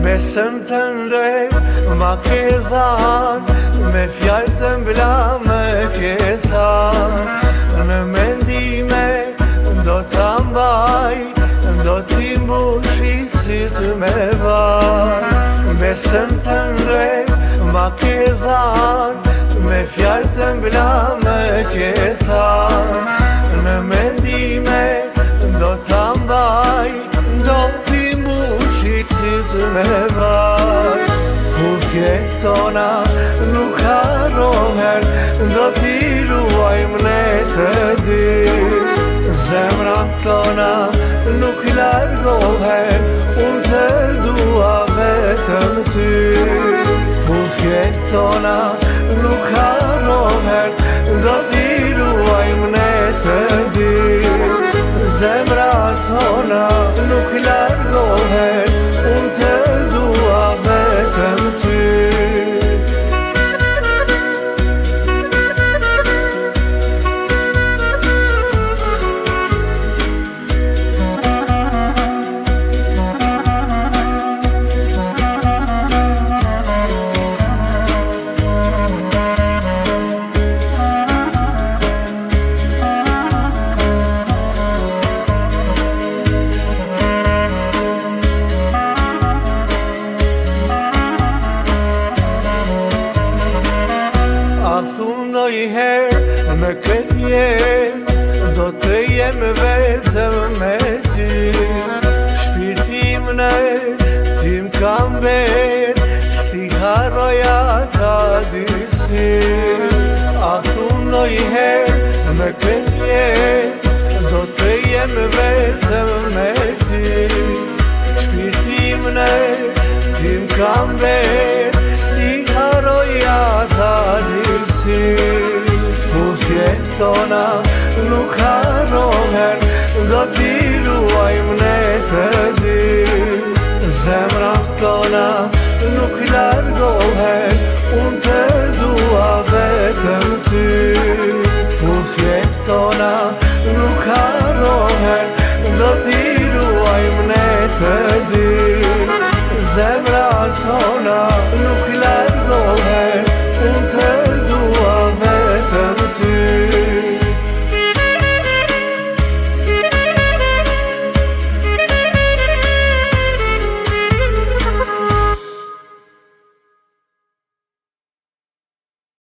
Besëm të ndrej ma ke dhanë, me fjallë të mbla me ke thanë. Në mendime do të mbaj, do t'i mbushi si të me vaj. Besëm të ndrej ma ke dhanë, me fjallë të mbla me ke thanë. Në mendime do të mbaj, do t'i mbushi si të me vaj. Pusjet tona nuk harrohen, do t'i ruajmë ne të dy. Zemra tona nuk largohen, unë të dua vetëm ty. Pusjet tona nuk harrohen, do t'i ruajmë ne të dy. Zemra tona nuk largohen, unë të dua vetëm ty. Ndojherë në këtë jetë do të jem vetëm me ty. Shpirtim në tim kam betë, s'ti harroja ta dy si. A thumë ndojherë në këtë jetë do të jem vetëm me ty. Shpirtim në tim kam betë, s'ti harroja ta dy si. Pusjet tona nuk harrohen, do t'i ruajmë ne të dy. Zemra tona nuk largohen, unë të dua vetëm ty. Pusjet tona nuk harrohen,